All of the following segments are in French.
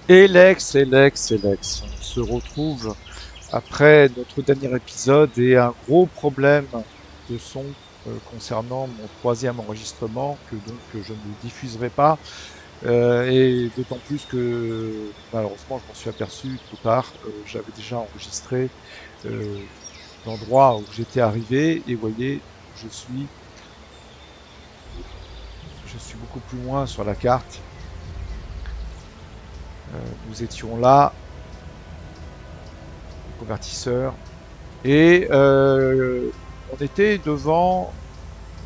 Et Lex, on se retrouve après notre dernier épisode et un gros problème de son concernant mon troisième enregistrement que donc je ne diffuserai pas. Et d'autant plus que malheureusement je m'en suis aperçu trop tard, j'avais déjà enregistré euh, l'endroit où j'étais arrivé et vous voyez, je suis, je suis beaucoup plus loin sur la carte. Nous étions là, le convertisseur. Et on était devant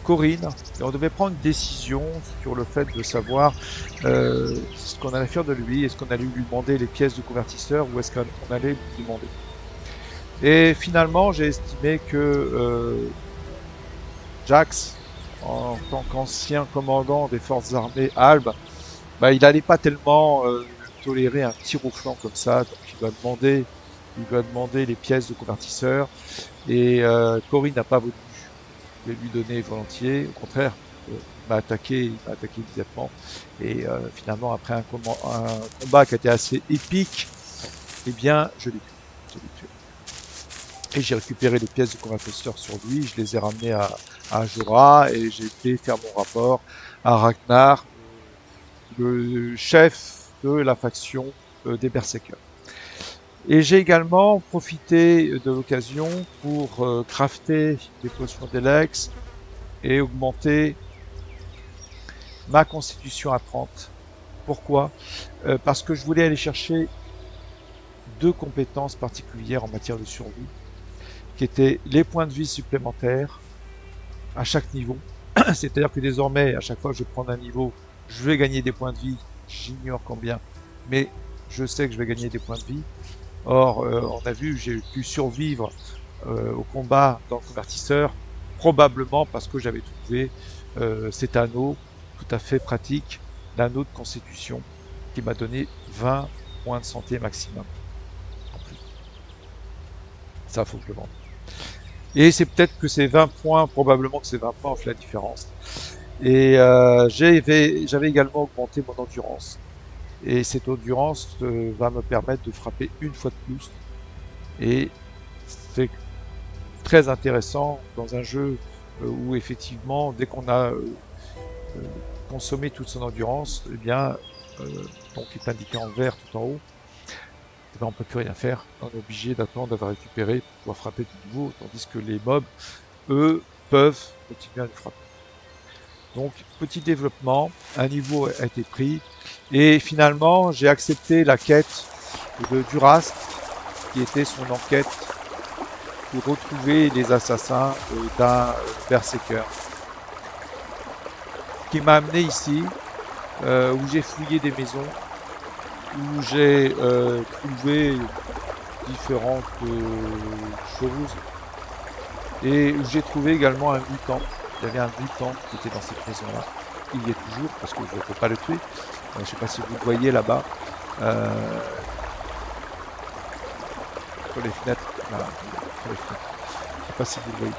Corinne et on devait prendre une décision sur le fait de savoir ce qu'on allait faire de lui. Est-ce qu'on allait lui demander les pièces de convertisseur ou est-ce qu'on allait lui demander. Et finalement, j'ai estimé que Jax, en tant qu'ancien commandant des forces armées Albe, bah, il n'allait pas tellement tolérer un tir au flanc comme ça. Donc il doit demander les pièces de convertisseur. Et Cory n'a pas voulu lui donner volontiers. Au contraire, il m'a attaqué immédiatement. Et finalement, après un combat qui a été assez épique, eh bien, je l'ai tué. Je l'ai tué. Et j'ai récupéré les pièces de convertisseur sur lui, je les ai ramenées à Ajora et j'ai été faire mon rapport à Ragnar, le chef de la faction des Berserkers. Et j'ai également profité de l'occasion pour crafter des potions d'Elex et augmenter ma constitution à 30. Pourquoi? Parce que je voulais aller chercher deux compétences particulières en matière de survie, qui étaient les points de vie supplémentaires à chaque niveau. C'est-à-dire que désormais, à chaque fois que je prends un niveau, je vais gagner des points de vie, j'ignore combien, mais je sais que je vais gagner des points de vie. Or, on a vu, j'ai pu survivre au combat dans le convertisseur, probablement parce que j'avais trouvé cet anneau tout à fait pratique, l'anneau de constitution, qui m'a donné 20 points de santé maximum en plus. Ça, faut que je le vende. Et c'est peut-être que ces 20 points, probablement que ces 20 points ont fait la différence. Et j'avais également augmenté mon endurance. Et cette endurance va me permettre de frapper une fois de plus. Et c'est très intéressant dans un jeu où effectivement, dès qu'on a consommé toute son endurance, eh bien, donc il est indiqué en vert tout en haut, eh bien, on ne peut plus rien faire. On est obligé d'attendre d'avoir récupéré pour pouvoir frapper de nouveau, tandis que les mobs, eux, peuvent continuer à nous frapper. Donc, petit développement, un niveau a été pris, et finalement, j'ai accepté la quête de Durast, qui était son enquête pour retrouver les assassins d'un berserker, qui m'a amené ici, où j'ai fouillé des maisons, où j'ai trouvé différentes choses, et où j'ai trouvé également un mutant. Il y avait un mutant qui était dans cette maison-là. Il y est toujours, parce que je ne peux pas le tuer. Je ne sais pas si vous le voyez là-bas, euh, sur les fenêtres. Voilà, sur les fenêtres. Je ne sais pas si vous le voyez.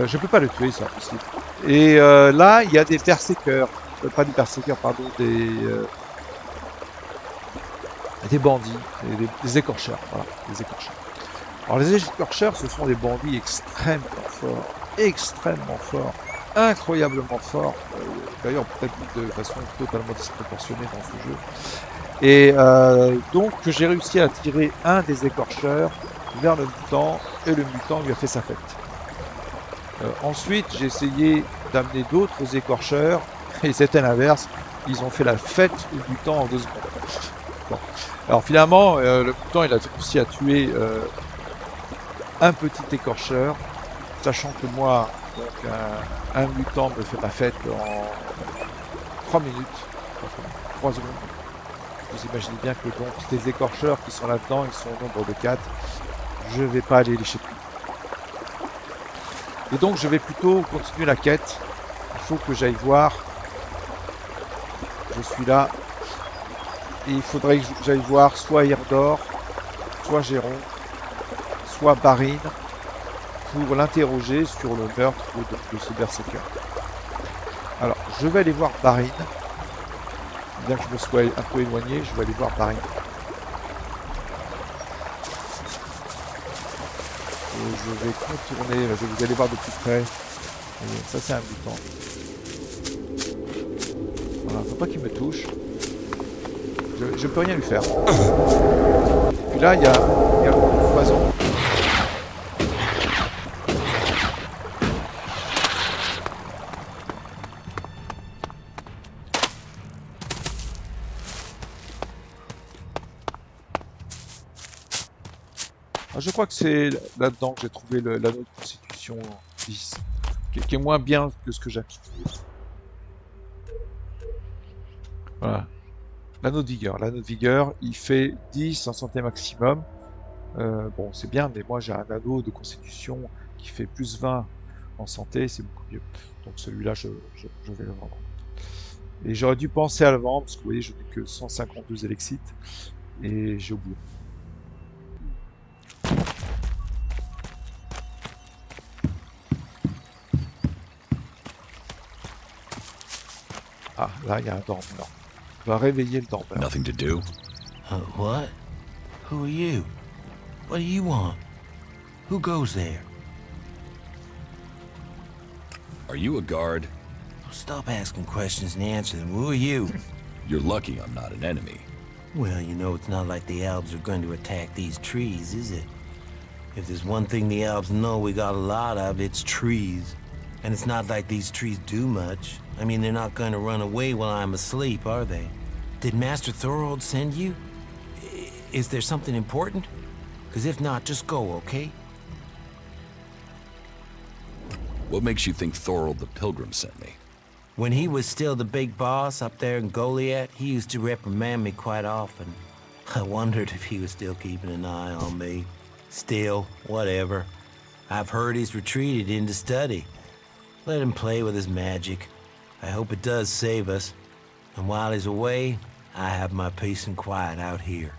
Je ne peux pas le tuer, c'est impossible. Et là, il y a des berserkers. Pas des berserkers, pardon, des bandits, des écorcheurs. Voilà, des écorcheurs. Alors les écorcheurs, ce sont des bandits extrêmement forts, incroyablement forts, d'ailleurs peut-être de façon totalement disproportionnée dans ce jeu. Et donc j'ai réussi à tirer un des écorcheurs vers le mutant, et le mutant lui a fait sa fête. Ensuite, j'ai essayé d'amener d'autres écorcheurs, et c'était l'inverse, ils ont fait la fête au mutant en 2 secondes. Bon. Alors finalement, le mutant il a réussi à tuer un petit écorcheur, sachant que moi, donc un mutant me fait ma fête en 3 minutes, 3 secondes. Vous imaginez bien que donc les écorcheurs qui sont là-dedans, ils sont au nombre de 4. Je vais pas aller les chez lui. Et donc je vais plutôt continuer la quête. Il faut que j'aille voir. Je suis là. Et il faudrait que j'aille voir soit Irdor, soit Géron, soit Barine, pour l'interroger sur le meurtre de ce berserker. Alors, je vais aller voir Barine. Bien que je me sois un peu éloigné, je vais aller voir pareil. Et je vais contourner, vous allez voir de plus près. Et ça c'est un mutant. Voilà, faut pas qu'il me touche. Je peux rien lui faire. Et puis là, il y a le poison. Ah, je crois que c'est là-dedans que j'ai trouvé l'anneau de constitution 10, qui est moins bien que ce que j'ai. Voilà. L'anneau de vigueur. L'anneau de vigueur, il fait 10 en santé maximum. Bon, c'est bien, mais moi j'ai un anneau de constitution qui fait plus 20 en santé, c'est beaucoup mieux. Donc celui-là, je vais le vendre. Et j'aurais dû penser à le vendre, parce que vous voyez, je n'ai que 152 élexites, et j'ai oublié. Ah, là, il y a un dormeur. On va réveiller le dormeur. Nothing to do? What? Who are you? What do you want? Who goes there? Are you a guard? Stop asking questions and answer them. Who are you? You're lucky I'm not an enemy. Well, you know, it's not like the Albs are going to attack these trees, is it? If there's one thing the Albs know we got a lot of, it's trees. And it's not like these trees do much. I mean, they're not going to run away while I'm asleep, are they? Did Master Thorold send you? Is there something important? Because if not, just go, okay? What makes you think Thorold the Pilgrim sent me? When he was still the big boss up there in Goliath, he used to reprimand me quite often. I wondered if he was still keeping an eye on me. Still, whatever. I've heard he's retreated into study. Let him play with his magic. I hope it does save us. And while he's away, I have my peace and quiet out here.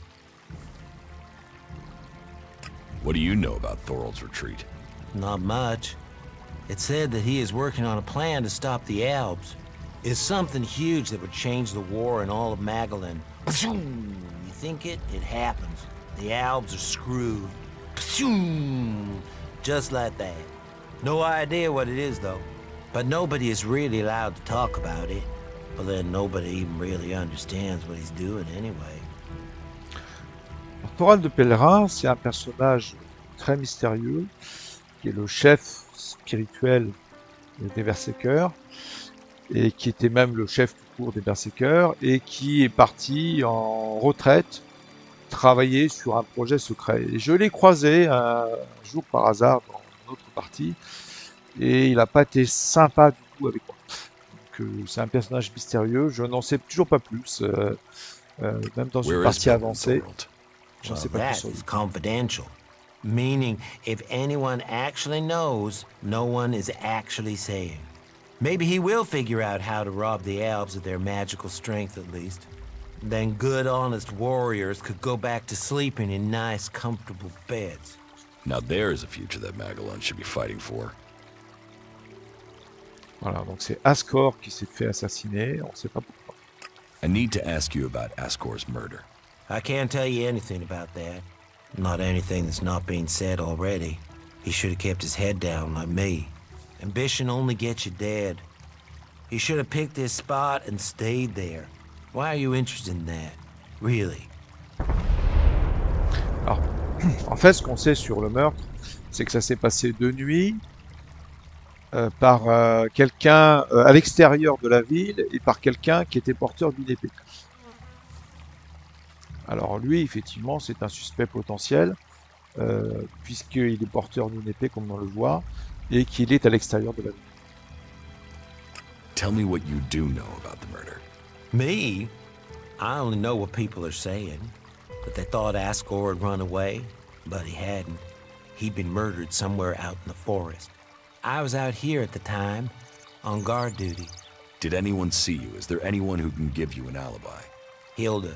What do you know about Thorold's retreat? Not much. It said that he is working on a plan to stop the Albs. It's something huge that would change the war in all of Magellan. You think it? It happens. The Albs are screwed. Just like that. No idea what it is, though. But nobody is really allowed to talk about it. Well, then nobody even really understands what he's doing anyway. Thorold de Pèlerin, c'est un personnage très mystérieux, qui est le chef spirituel des Berserkers, et qui était même le chef tout court des Berserkers, et qui est parti en retraite travailler sur un projet secret. Et je l'ai croisé un jour par hasard dans une autre partie, et il n'a pas été sympa du tout avec moi. Donc c'est un personnage mystérieux, je n'en sais toujours pas plus, même dans une partie avancée. Well, that is confidential. Meaning, if anyone actually knows, no one is actually saying. Maybe he will figure out how to rob the Albs of their magical strength at least. Then good, honest warriors could go back to sleeping in nice, comfortable beds. Now there's a future that Magellan should be fighting for. Voilà, donc c'est Ascor qui s'est fait assassiner, on ne sait pas pourquoi. I need to ask you about Ascor's murder. I can't tell you anything about that. Not anything that's not being said already. He should have kept his head down like me. Ambition only gets you dead. He should have picked this spot and stayed there. Why are you interested in that? Really? Alors, en fait, ce qu'on sait sur le meurtre, c'est que ça s'est passé de nuit, par quelqu'un à l'extérieur de la ville et par quelqu'un qui était porteur d'une épée. Alors lui, effectivement, c'est un suspect potentiel, puisqu'il est porteur d'une épée, comme on le voit, et qu'il est à l'extérieur de la ville. Tell me what you do know about the murder. Me? I only know what people are saying. That they thought Ascor had run away, but he hadn't. He'd been murdered somewhere out in the forest. I was out here at the time, on guard duty. Did anyone see you? Is there anyone who can give you an alibi? Hilda.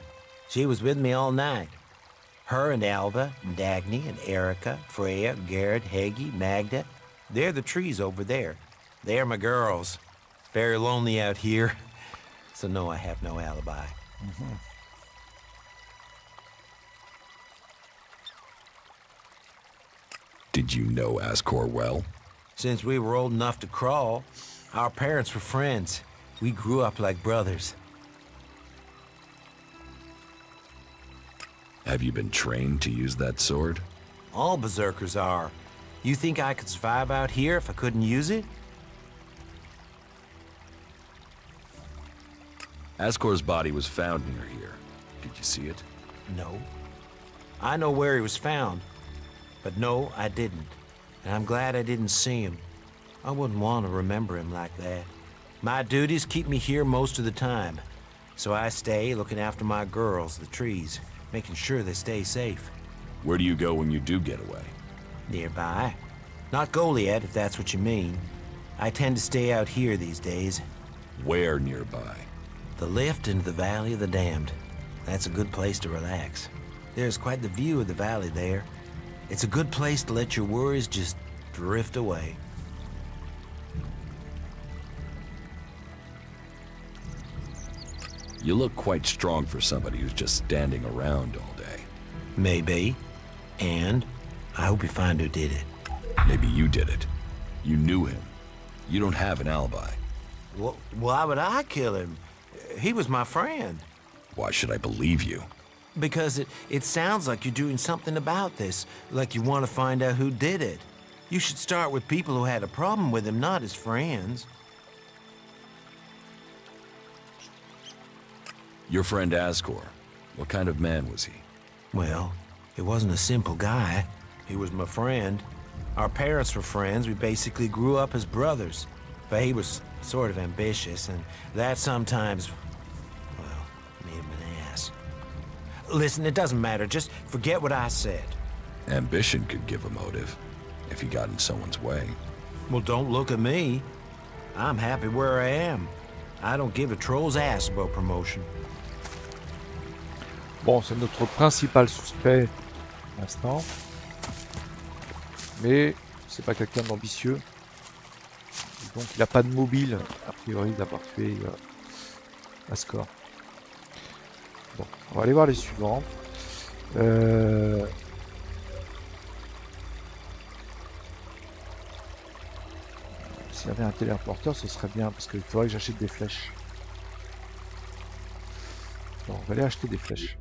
She was with me all night. Her and Alba, and Dagny, and Erica, Freya, Garrett, Heggie, Magda. They're the trees over there. They're my girls. Very lonely out here. So no, I have no alibi. Did you know Ascor well? Since we were old enough to crawl, our parents were friends. We grew up like brothers. Have you been trained to use that sword? All berserkers are. You think I could survive out here if I couldn't use it? Ascor's body was found near here. Did you see it? No. I know where he was found. But no, I didn't. And I'm glad I didn't see him. I wouldn't want to remember him like that. My duties keep me here most of the time. So I stay looking after my girls, the trees, making sure they stay safe. Where do you go when you do get away? Nearby. Not Goliad, if that's what you mean. I tend to stay out here these days. Where nearby? The lift into the Valley of the Damned. That's a good place to relax. There's quite the view of the valley there. It's a good place to let your worries just drift away. You look quite strong for somebody who's just standing around all day. Maybe. And I hope you find who did it. Maybe you did it. You knew him. You don't have an alibi. Well, why would I kill him? He was my friend. Why should I believe you? Because it sounds like you're doing something about this, like you want to find out who did it. You should start with people who had a problem with him, not his friends. Your friend Ascor, what kind of man was he? Well, he wasn't a simple guy. He was my friend. Our parents were friends. We basically grew up as brothers. But he was sort of ambitious, and that sometimes, well, made him an ass. Listen, it doesn't matter. Just forget what I said. Ambition could give a motive, if he got in someone's way. Well, don't look at me. I'm happy where I am. I don't give a troll's ass about promotion. Bon, c'est notre principal suspect pour l'instant. Mais c'est pas quelqu'un d'ambitieux. Donc il n'a pas de mobile, a priori, d'avoir tué Ascor. Bon, on va aller voir les suivants. S'il y avait un téléporteur, ce serait bien, parce qu'il faudrait que j'achète des flèches. Bon, on va aller acheter des flèches.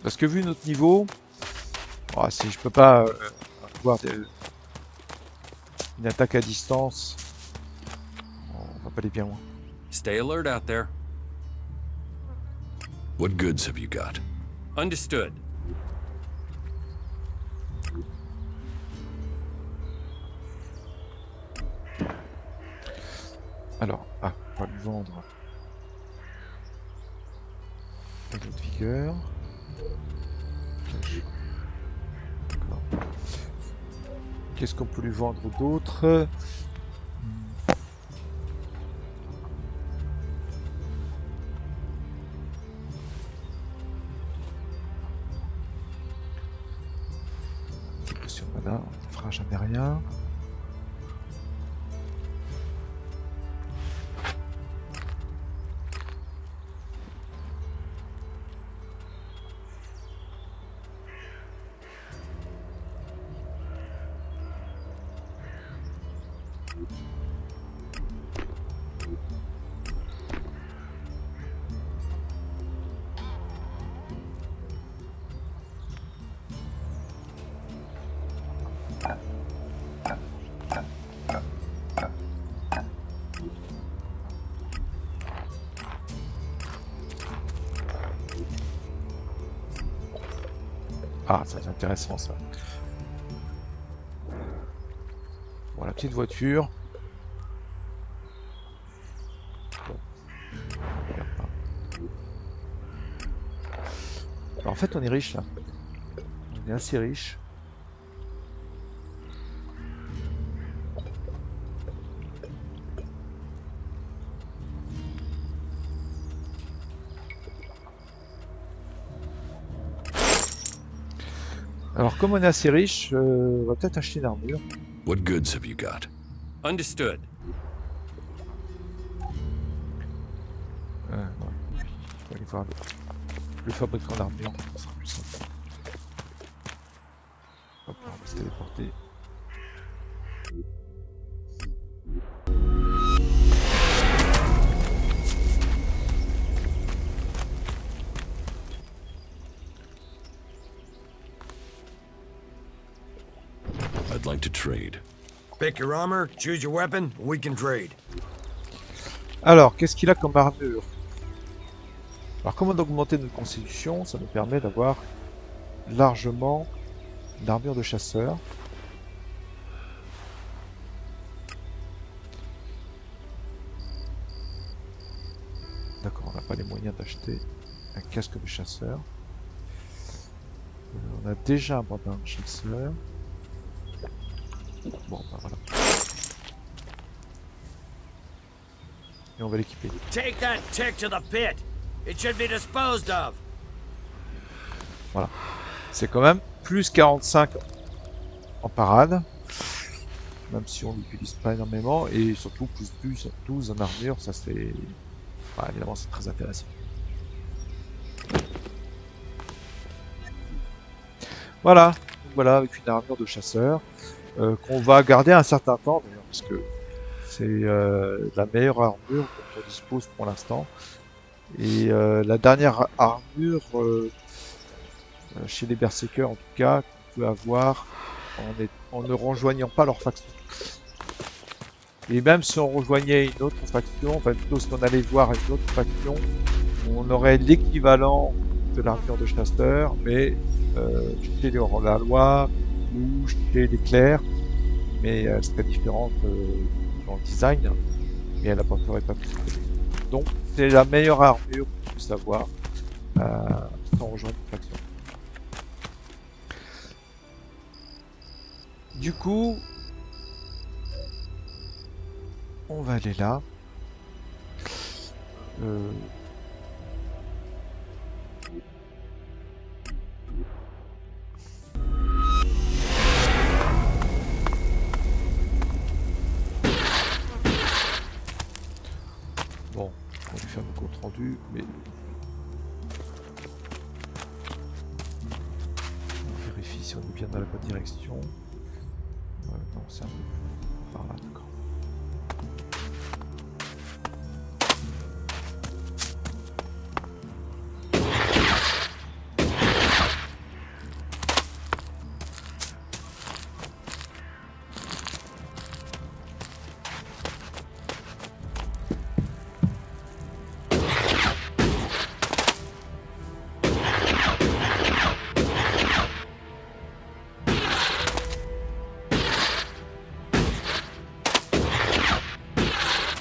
Parce que vu notre niveau, oh, si je peux pas avoir une attaque à distance, on va pas aller bien loin. Stay alert out there. What goods have you got? Understood. Alors, on va lui vendre un peu de vigueur. Qu'est-ce qu'on peut lui vendre d'autre? Sur mana, on ne fera jamais rien. Ah, ça c'est intéressant ça. Bon, la petite voiture. Bon. Alors, en fait, on est riche là. On est assez riche. Alors comme on est assez riche, on va peut-être acheter une armure. What goods have you got? Understood. Ouais. On va aller voir le fabricant d'armure, ça sera plus simple. Hop, on va se téléporter. I'd like to trade. Pick your armor, choose your weapon, we can trade. Alors, qu'est-ce qu'il a comme armure? Alors, comment augmenter notre constitution? Ça nous permet d'avoir largement l'armure de chasseur. D'accord, on n'a pas les moyens d'acheter un casque de chasseur. On a déjà un bandana de chasseur. Bon, bah voilà. Et on va l'équiper. Take that tick to the pit. It should be disposed of. Voilà. C'est quand même plus 45 en parade. Même si on l'utilise pas énormément. Et surtout plus 12 en armure. Ça c'est... Enfin, évidemment c'est très intéressant. Voilà. Donc, voilà, avec une armure de chasseur. Qu'on va garder un certain temps d'ailleurs. Parce que c'est la meilleure armure dont on dispose pour l'instant. Et la dernière armure, chez les Berserkers en tout cas, qu'on peut avoir en ne rejoignant pas leur faction. Et même si on rejoignait une autre faction, enfin plutôt si on allait voir une autre faction, on aurait l'équivalent de l'armure de chasseur, mais chez les hors-la-loi ou chez les clercs, mais elle serait différente dans le design, mais elle apporterait pas plus. Donc c'est la meilleure armure qu'on puisse avoir sans rejoindre une faction. Du coup, on va aller là. Bon, on va lui faire le compte rendu, mais on vérifie si on est bien dans la bonne direction. Non, c'est un peu par là, d'accord.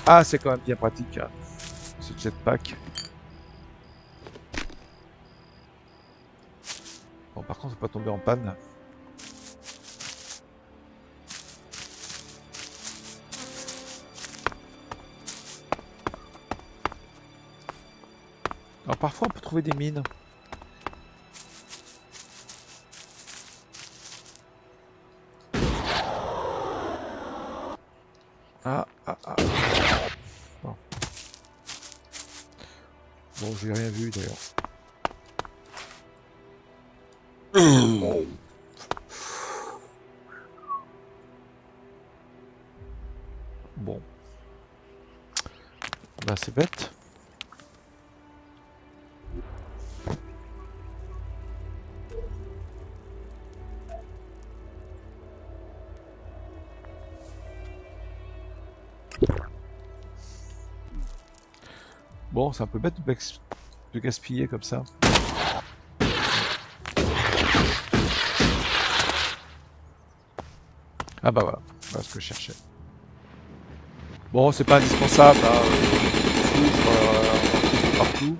Ah, c'est quand même bien pratique, hein, ce jetpack. Bon, par contre, faut pas tomber en panne. Alors, parfois, on peut trouver des mines. Ah. Bon. Bon, j'ai rien vu d'ailleurs. Bon. Bah, c'est bête. Bon, c'est un peu bête de gaspiller comme ça. Ah bah voilà, voilà ce que je cherchais. Bon, c'est pas indispensable, hein, partout.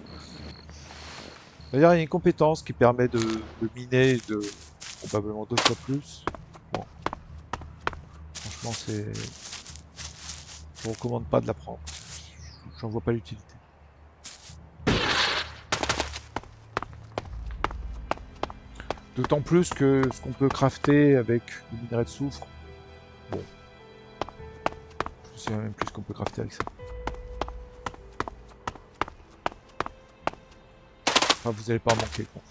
D'ailleurs, il y a une compétence qui permet de miner de probablement 2 fois plus. Bon, franchement, c'est... Je vous recommande pas de la prendre. J'en vois pas l'utilité. D'autant plus que ce qu'on peut crafter avec le minerai de soufre, bon, je sais même plus ce qu'on peut crafter avec ça. Enfin, vous n'allez pas en manquer, quoi.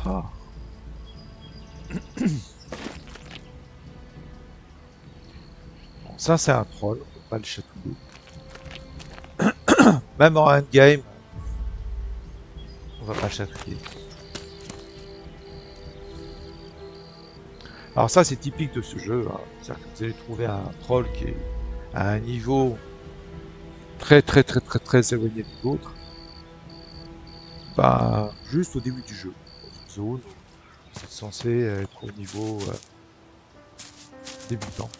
Ah. Bon, ça c'est un troll, on peut pas le chatouiller. Même en endgame, on va pas le chatouiller. Alors ça c'est typique de ce jeu, hein. C'est-à-dire que vous allez trouver un troll qui est à un niveau très éloigné de l'autre. Bah, juste au début du jeu, dans une zone où c'est censé être au niveau débutant.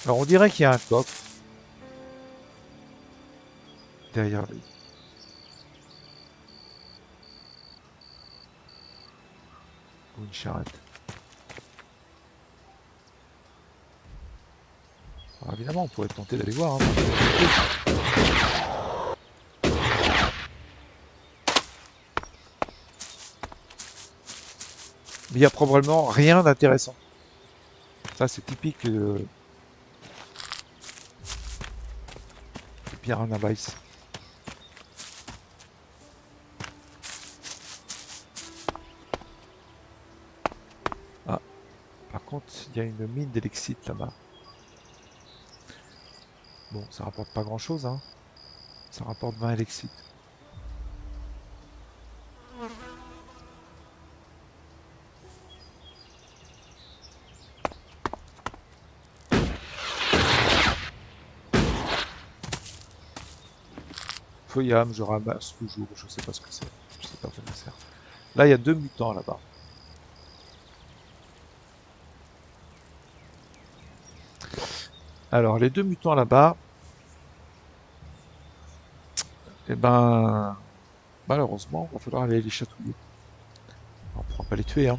Alors on dirait qu'il y a un coffre derrière lui. Ou une charrette. Alors évidemment on pourrait tenter d'aller voir. Hein. Mais il n'y a probablement rien d'intéressant. Ça c'est typique de Piranha Bytes. Ah, par contre il y a une mine d'élixite là-bas. Bon, ça rapporte pas grand chose, hein. Ça rapporte 20 élexites. Feuillame, je ramasse toujours, je sais pas ce que c'est. Je sais pas à quoi ça sert. Là, il y a 2 mutants là-bas. Alors, les 2 mutants là-bas, eh ben, malheureusement, il va falloir aller les chatouiller. On ne pourra pas les tuer, hein.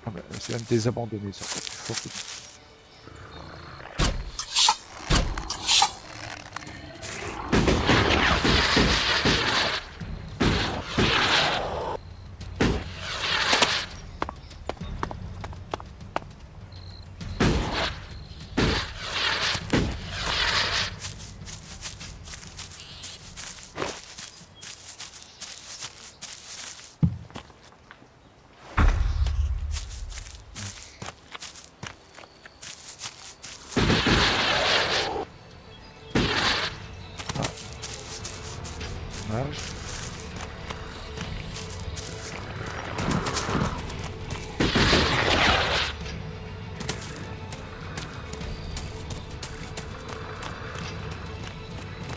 Ah ben, c'est même désabandonné, ça. Faut que...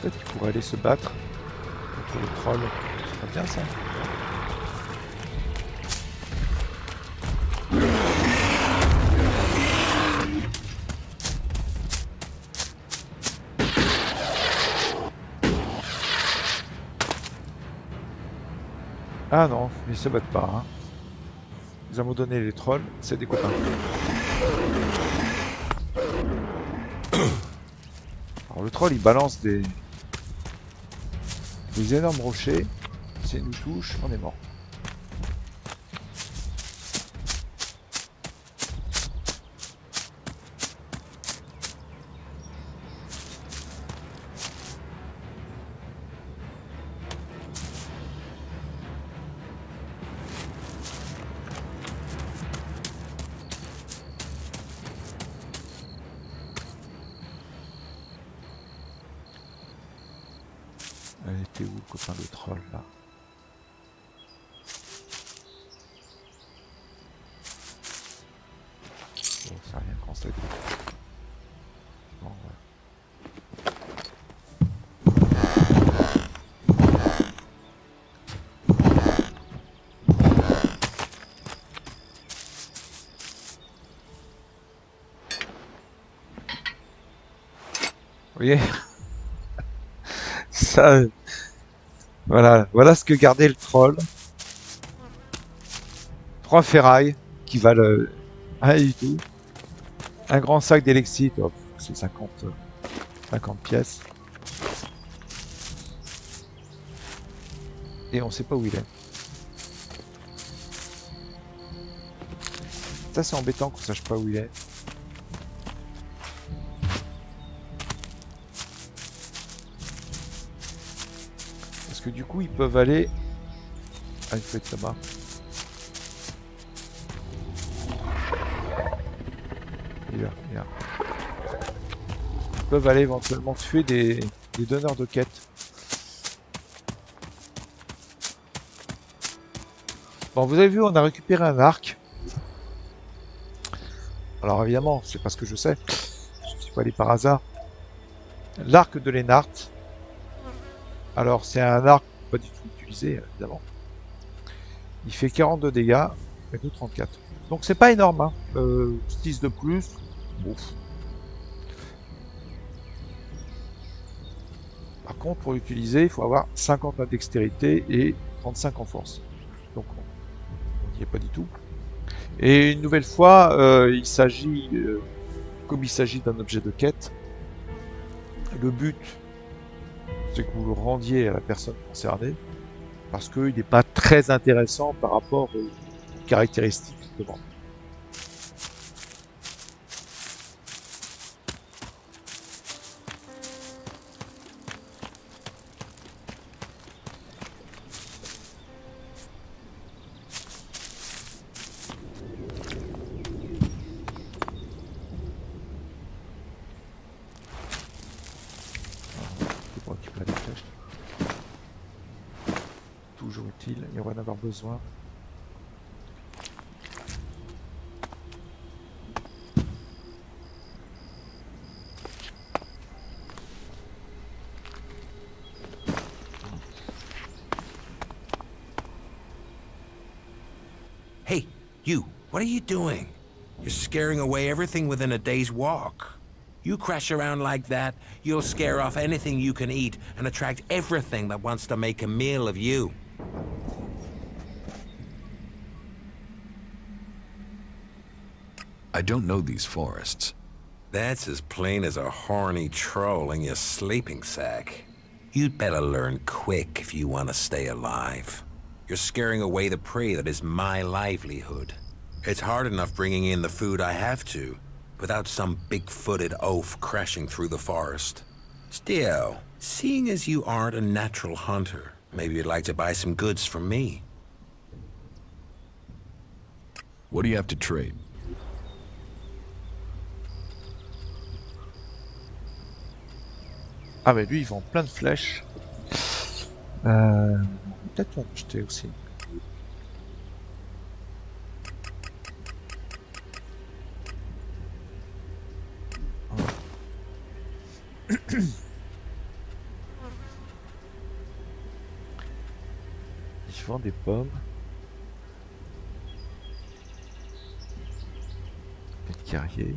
Peut-être qu'il pourrait aller se battre contre le troll. Ce serait bien ça. Ah non, ils se battent pas. Hein. Nous avons donné les trolls, c'est des copains. Alors, le troll il balance des énormes rochers. S'il nous touche, on est mort. Elle était où, le copain de troll, là? Bon, ça n'a rien qu'on se la dit. Bon, ouais. Vous voyez? Ça, voilà ce que gardait le troll. 3 ferrailles qui valent rien du tout. Un grand sac d'élixir, oh, c'est 50 pièces. Et on sait pas où il est. Ça c'est embêtant qu'on sache pas où il est. Parce que du coup ils peuvent aller... Ah, il faut être là-bas. Ils peuvent aller éventuellement tuer des donneurs de quêtes. Bon, vous avez vu, on a récupéré un arc. Alors évidemment, c'est pas ce que je sais. Je suis pas allé par hasard. L'arc de Lennart. Alors c'est un arc pas du tout utilisé, évidemment. Il fait 42 dégâts, mais nous 34. Donc c'est pas énorme, hein. 6 de plus. Bon. Par contre, pour l'utiliser, il faut avoir 50 en dextérité et 35 en force. Donc on n'y est pas du tout. Et une nouvelle fois, il s'agit, comme il s'agit d'un objet de quête, le but, c'est que vous le rendiez à la personne concernée, parce qu'il n'est pas très intéressant par rapport aux caractéristiques de vente. Toujours utile, il y aura en avoir besoin. Hey, you, what are you doing? You're scaring away everything within a day's walk. You crash around like that, you'll scare off anything you can eat and attract everything that wants to make a meal of you. I don't know these forests. That's as plain as a horny troll in your sleeping sack. You'd better learn quick if you want to stay alive. You're scaring away the prey that is my livelihood. It's hard enough bringing in the food I have to, without some big-footed oaf crashing through the forest. Still, seeing as you aren't a natural hunter, maybe you'd like to buy some goods from me. What do you have to trade? Ah mais lui il vend plein de flèches. Peut-être on peut acheter aussi. Il vend des pommes. Des carriers.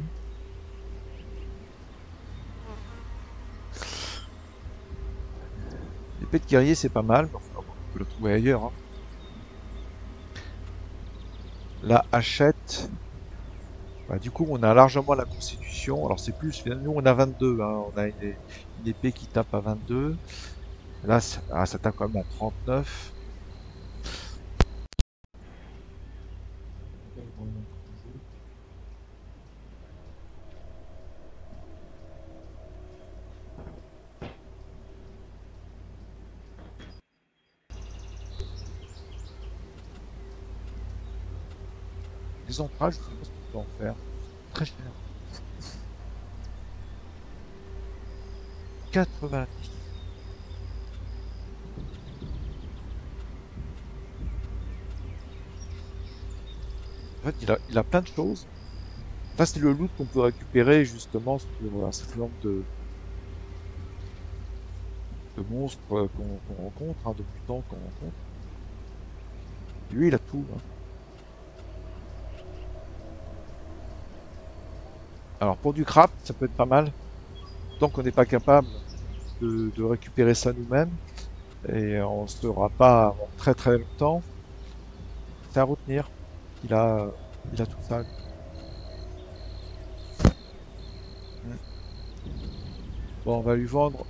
L'épée de guerrier c'est pas mal, enfin, on peut le trouver ailleurs. Hein. La hachette, Bah, du coup, on a largement la constitution. Alors, c'est plus. Nous, on a 22. Hein. On a une épée qui tape à 22. Là, ça tape quand même à 39. Les entrailles, je sais pas ce qu'on peut en faire. Très cher. 90. En fait, il a plein de choses. Ça, c'est le loot qu'on peut récupérer justement sur un certain nombre de monstres qu'on rencontre, hein, de mutants qu'on rencontre. Lui, il a tout. Hein. Alors, pour du craft, ça peut être pas mal. Tant qu'on n'est pas capable de récupérer ça nous-mêmes, et on ne sera pas avant très très longtemps, c'est à retenir. Il a tout ça. Bon, on va lui vendre.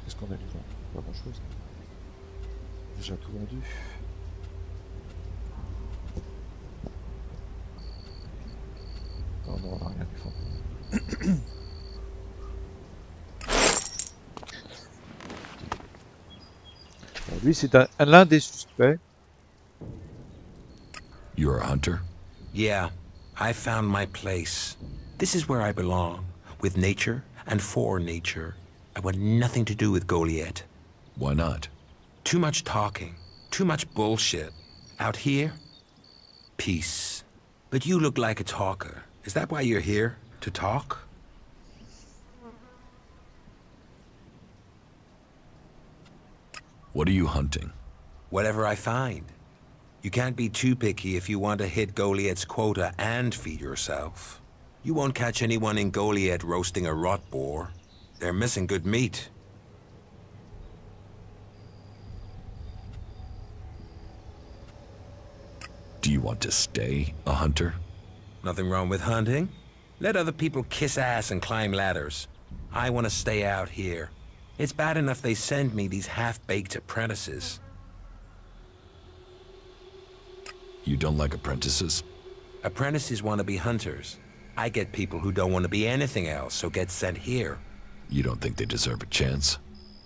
Qu'est-ce qu'on a lui vendre? Pas grand chose. Déjà tout vendu. Non, non, on n'a rien du fond. Lui, c'est l'un des suspects. You're a hunter? Yeah, I found my place. This is where I belong, with nature and for nature. I want nothing to do with Goliath. Why not? Too much talking, too much bullshit. Out here, peace. But you look like a talker. Is that why you're here? To talk? What are you hunting? Whatever I find. You can't be too picky if you want to hit Goliath's quota and feed yourself. You won't catch anyone in Goliath roasting a rot boar. They're missing good meat. Do you want to stay a hunter? Nothing wrong with hunting. Let other people kiss ass and climb ladders. I want to stay out here. It's bad enough they send me these half-baked apprentices. You don't like apprentices? Apprentices want to be hunters. I get people who don't want to be anything else, so get sent here. You don't think they deserve a chance?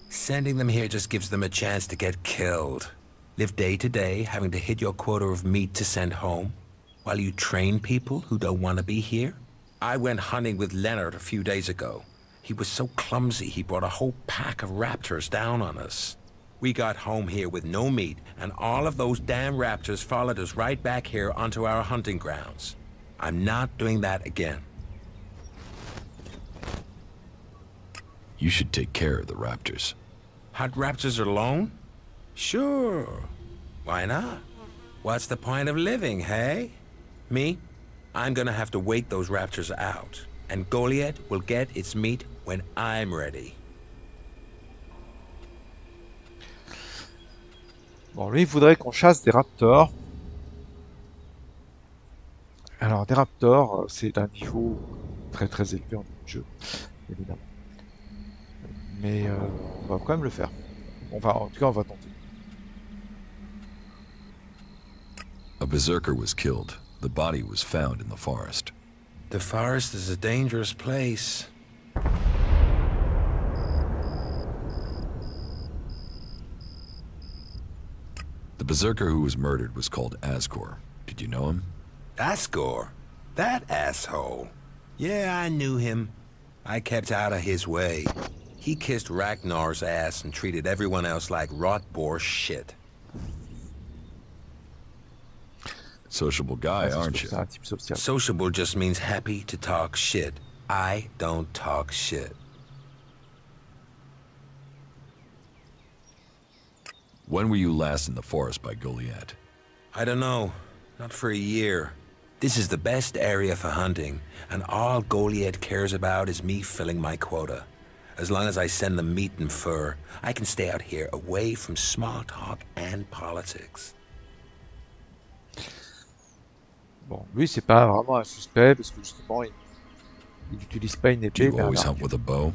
Sending them here just gives them a chance to get killed. Live day to day, having to hit your quota of meat to send home, while you train people who don't want to be here? I went hunting with Leonard a few days ago. He was so clumsy he brought a whole pack of raptors down on us. We got home here with no meat, and all of those damn raptors followed us right back here onto our hunting grounds. I'm not doing that again. You should take care of the raptors. Hunt raptors alone? Sure. Why not? What's the point of living, hey? Me? I'm gonna have to wait those raptors out, and Goliath will get its meat when I'm ready. Bon, lui, il voudrait qu'on chasse des raptors. Alors, des raptors, c'est d'un niveau très très élevé en jeu, évidemment. Mais on va quand même le faire. En tout cas, on va tenter. A berserker was killed. The body was found in the forest. The forest is a dangerous place. The berserker who was murdered was called Asgore. Did you know him? Asgore? That asshole. Yeah, I knew him. I kept out of his way. He kissed Ragnar's ass and treated everyone else like rot boar shit. Sociable guy, aren't you? C'est un type social. Sociable just means happy to talk shit. I don't talk shit. When were you last in the forest by Goliath? I don't know. Not for a year. This is the best area for hunting, and all Goliath cares about is me filling my quota. As long as I send them meat and fur, I can stay out here away from small talk and politics. Bon, lui, c'est pas vraiment un suspect parce que justement, il n'utilise pas une Do épée, you mais un always arc. hunt with a bow?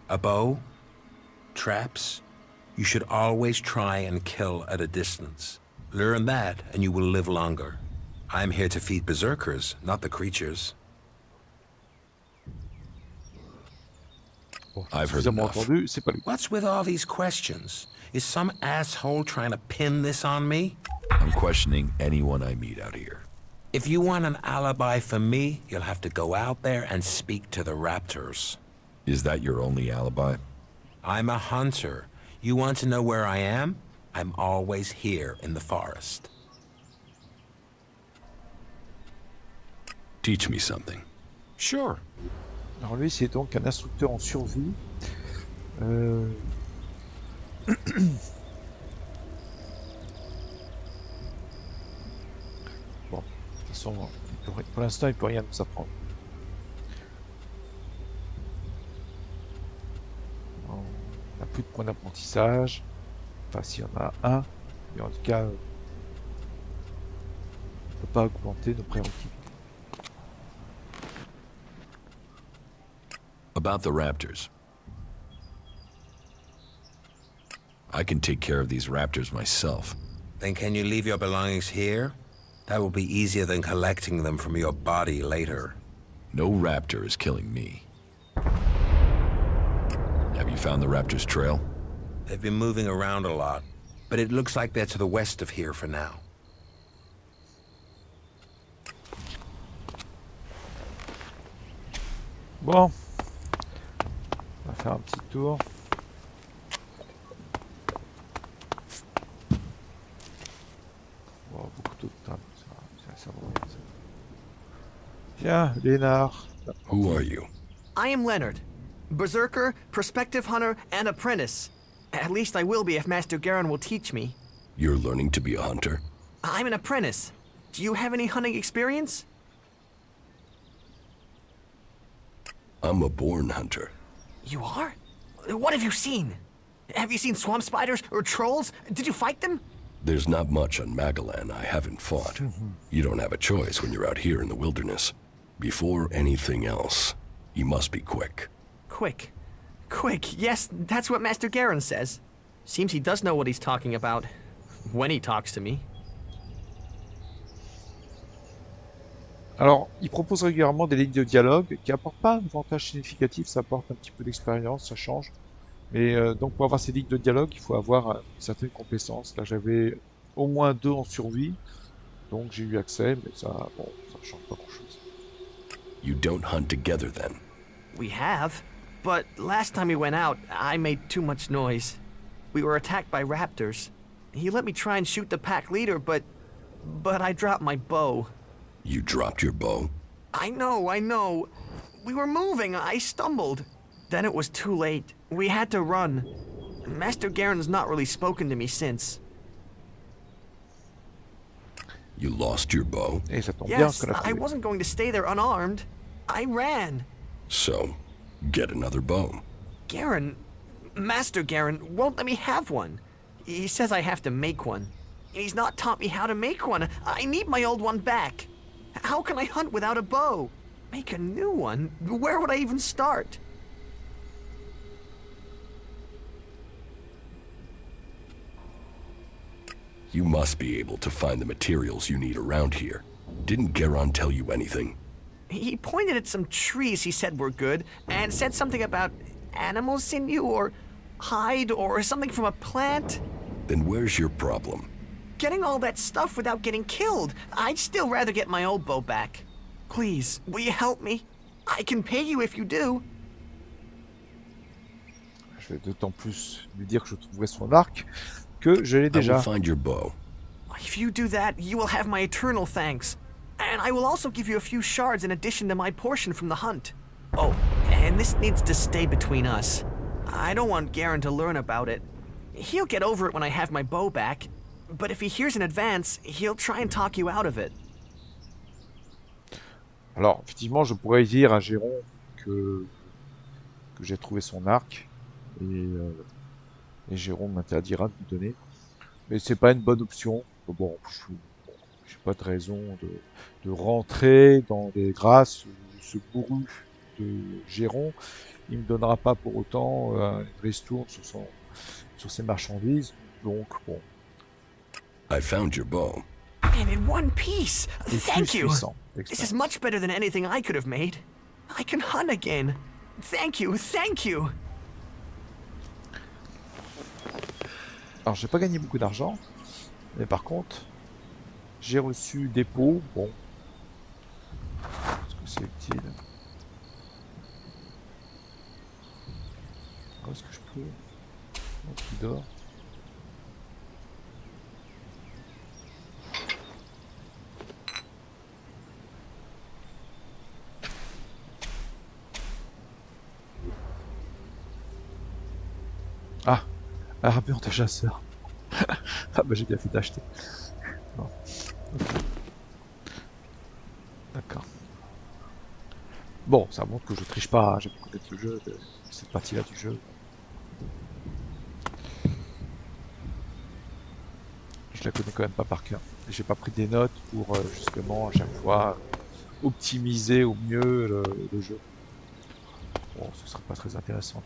A bow? Traps? You should always try and kill at a distance. Learn that, and you will live longer. I'm here to feed berserkers, not the creatures. Bon, I've heard suffisamment enough. entendu, c'est pas lui. What's with all these questions? Is some asshole trying to pin this on me? I'm questioning anyone I meet out here. If you want an alibi for me, you'll have to go out there and speak to the raptors. Is that your only alibi? I'm a hunter. You want to know where I am? I'm always here in the forest. Teach me something. Sure. Alors lui, c'est donc un instructeur en survie. Euh, Bon, de toute façon, pour l'instant, il peut rien nous apprendre. On n'a plus de points d'apprentissage. Enfin, s'il y en a un, mais en tout cas, on ne peut pas augmenter nos prérequis. About the raptors. I can take care of these raptors myself. Then can you leave your belongings here? That will be easier than collecting them from your body later. No raptor is killing me. Have you found the raptor's trail? They've been moving around a lot, but it looks like they're to the west of here for now. Bon, on va faire un petit tour. Bon, beaucoup de temps, ça va rien, ça. Tiens, Lénard. Who are you? I am Leonard. Berserker, prospective hunter, and apprentice. At least I will be if Master Garen will teach me. You're learning to be a hunter? I'm an apprentice. Do you have any hunting experience? I'm a born hunter. You are? What have you seen? Have you seen swamp spiders or trolls? Did you fight them? There's not much on Magalan I haven't fought. You don't have a choice when you're out here in the wilderness. Before anything else, you must be quick. Quick. Quick, yes, that's what Master Garen says. Seems he does know what he's talking about. When he talks to me. Alors, il propose régulièrement des lignes de dialogue qui apportent pas un avantage significatif, ça apporte un petit peu d'expérience, ça change. Mais donc pour avoir ces lignes de dialogue, il faut avoir une certaine compétence. Là, j'avais au moins 2 en survie, donc j'ai eu accès, mais ça, bon, ça change pas grand-chose. You don't hunt together then? We have, but last time we went out, I made too much noise. We were attacked by raptors. He let me try and shoot the pack leader, but I dropped my bow. You dropped your bow? I know. We were moving, I stumbled. Then it was too late. We had to run. Master Garen's not really spoken to me since. You lost your bow? Et ça tombe bien, Yes, parce qu'on a I trouvé. wasn't going to stay there unarmed. I ran. So, get another bow. Garen, Master Garen, won't let me have one. He says I have to make one. He's not taught me how to make one. I need my old one back. How can I hunt without a bow? Make a new one? Where would I even start? You must be able to find the materials you need around here. Didn't Garon tell you anything? He pointed at some trees he said were good, and said something about animal sinew or hide or something from a plant. Then where's your problem? Getting all that stuff without getting killed. I'd still rather get my old bow back. Please, will you help me? I can pay you if you do. Je vais d'autant plus lui dire que je trouverai son arc que je l'ai I will déjà. find your bow. If you do that, you will have my eternal thanks. And I will also give you a few shards in addition to my portion from the hunt. Oh, and this needs to stay between us. I don't want Garen to learn about it. He'll get over it when I have my bow back. But if he hears in advance, he'll try and talk you out of it. Alors, effectivement, je pourrais dire à Géron que que j'ai trouvé son arc et Jérôme m'interdira de lui donner. Mais c'est pas une bonne option. Bon, j'ai pas de raison de rentrer dans les grâces de ce bourru de Jérôme. Il me donnera pas pour autant une ristourne sur ses marchandises. Donc bon. I found your bow. And in one piece. Et Thank plus you. puissant, This is much better than anything I could have made. I can hunt again. Thank you, thank you. Alors j'ai pas gagné beaucoup d'argent, mais par contre j'ai reçu des pots. Bon, est-ce que c'est utile? Est-ce que je peux? Non, qui dort. Ah, armure de chasseur. Ah bah j'ai bien fait d'acheter. Non. Okay. D'accord. Bon, ça montre que je triche pas, hein. J'ai pas connaître le jeu, cette partie-là du jeu. Je la connais quand même pas par cœur. J'ai pas pris des notes pour justement à chaque fois optimiser au mieux le jeu. Bon, ce serait pas très intéressant.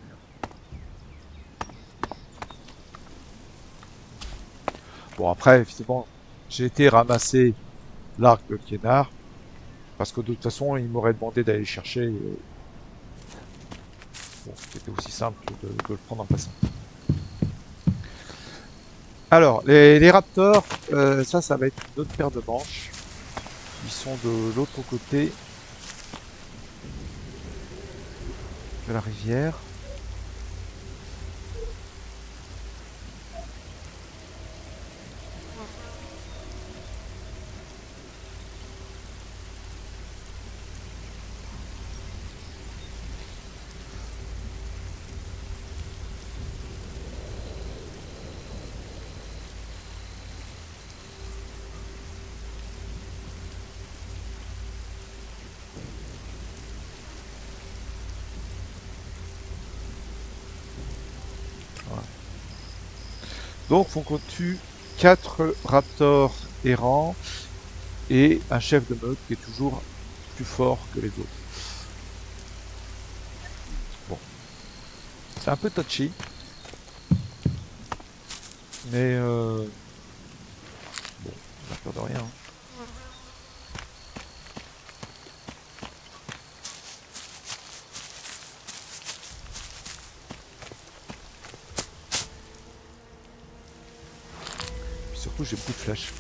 Bon après, évidemment, j'ai été ramasser l'arc de Liénard, parce que de toute façon, il m'aurait demandé d'aller chercher. Bon, c'était aussi simple de le prendre en passant. Alors, les raptors, ça va être une autre paire de manches. Ils sont de l'autre côté de la rivière. Donc, faut qu'on tue 4 raptors errants et un chef de meute qui est toujours plus fort que les autres. Bon. C'est un peu touchy. Mais bon, on n'a peur de rien. Surtout j'ai beaucoup de flèches.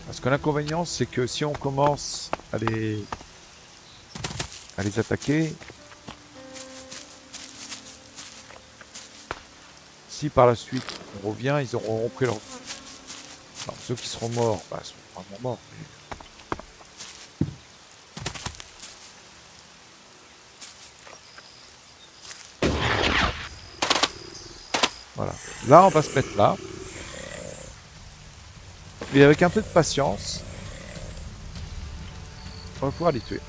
Parce que l'inconvénient c'est que si on commence à les attaquer, si par la suite on revient, ils auront repris leur... Alors, ceux qui seront morts, bah, sont vraiment morts. Mais... Voilà. Là, on va se mettre là. Et avec un peu de patience, on va pouvoir les tuer.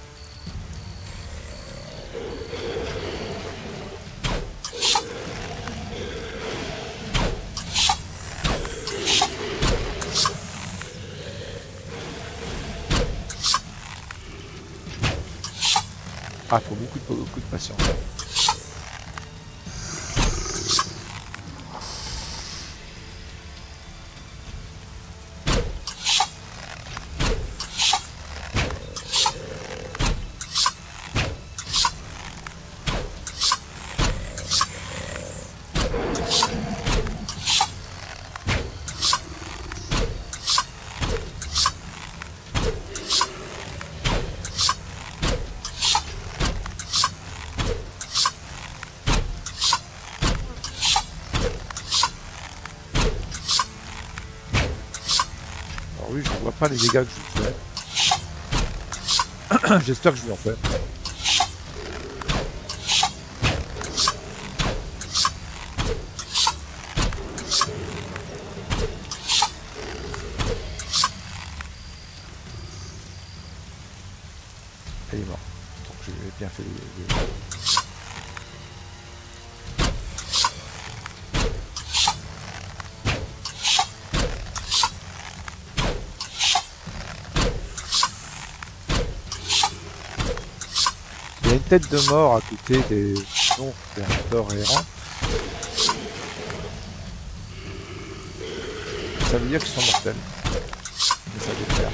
Ah, il faut beaucoup de patience. Oui, je vois pas les dégâts que je fais. J'espère que je vais en faire. Il y a une tête de mort à côté des non-opérateurs errants. Ça veut dire qu'ils sont mortels. Mais ça veut faire.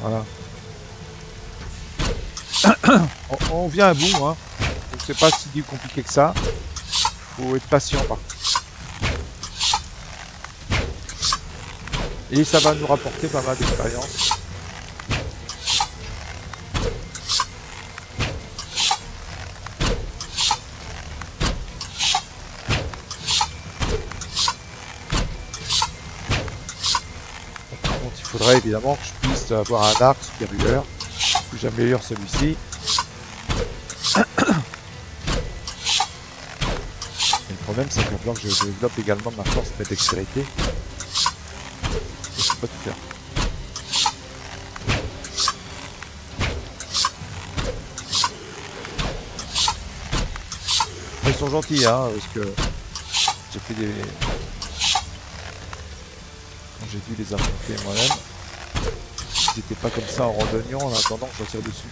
Voilà. On vient à bout, hein. Donc c'est pas si compliqué que ça. Faut être patient par contre. Et ça va nous rapporter pas mal d'expérience. Il faudrait évidemment que je puisse avoir un arc supérieur, que j'améliore celui-ci. Le problème c'est que maintenant que je développe également ma force et ma dextérité, je peux pas tout faire. Ils sont gentils, hein, parce que j'ai fait des... J'ai dû les affronter moi-même. Ils n'étaient pas comme ça en randonnion en attendant que j'en tire dessus.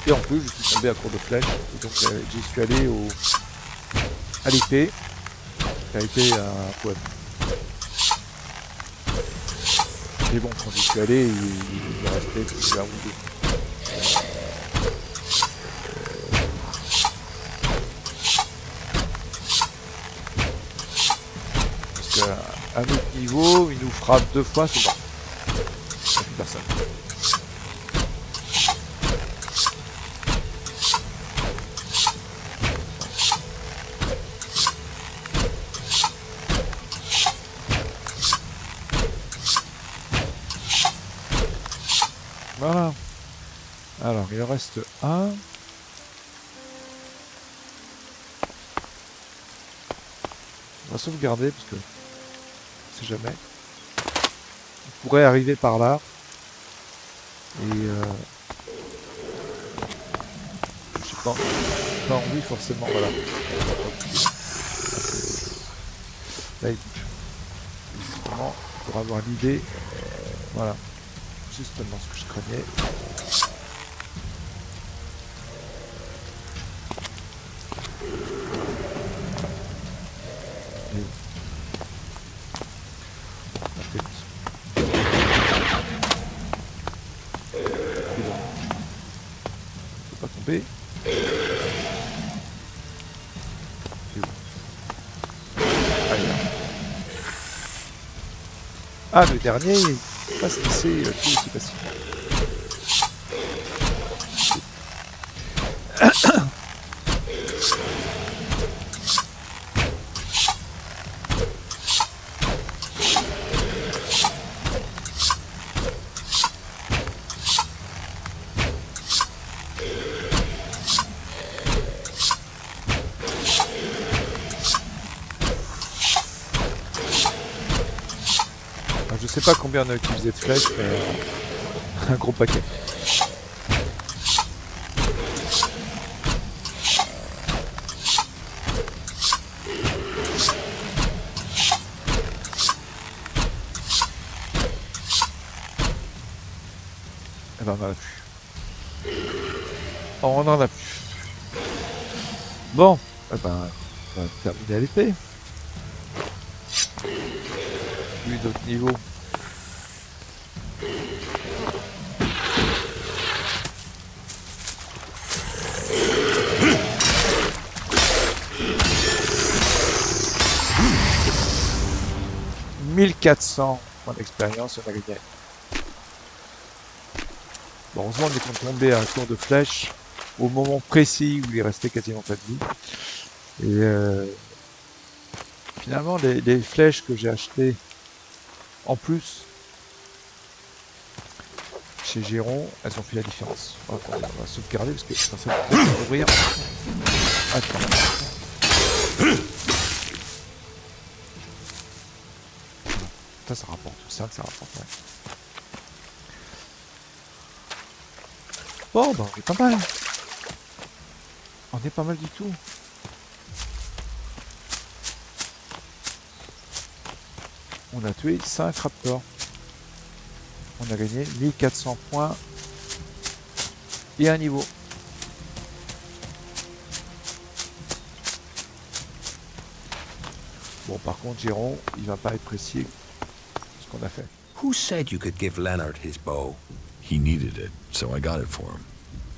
Et en plus, je suis tombé à court de flèches. Et donc j'y suis allé à l'épée. Ça a été un poème. Mais bon, quand j'y suis allé, il restait plus un ou deux. À notre niveau, il nous frappe 2 fois, c'est bon. Il n'y a plus personne. Voilà. Alors, il en reste un. On va sauvegarder parce que jamais. On pourrait arriver par là. Et je sais pas envie forcément, voilà. Là il bouge. Justement, pour avoir l'idée. Voilà. Justement ce que je craignais. Ah, le dernier, il ne pas se laisser tout aussi facilement. Je sais pas combien on a utilisé de flèches, mais un gros paquet. Eh ben on en a plus. Oh, on en a plus. Bon, eh ben, on va terminer à l'épée. Plus d'autres niveaux. £1400 points d'expérience, on a gagné. Bon, heureusement, on est tombé à un tour de flèche au moment précis où il restait quasiment pas de vie. Et finalement, les flèches que j'ai achetées en plus chez Géron, elles ont fait la différence. On va sauvegarder parce que ça va ouvrir. Attends. Ça rapporte. Ça rapporte. Ouais. Bon, bah, on est pas mal. On est pas mal du tout. On a tué 5 raptors. On a gagné 1400 points et un niveau. Bon, par contre, Géron, il va pas être précis de ce qu'on a fait. Who said you could give Leonard his bow? He needed it, so I got it for him.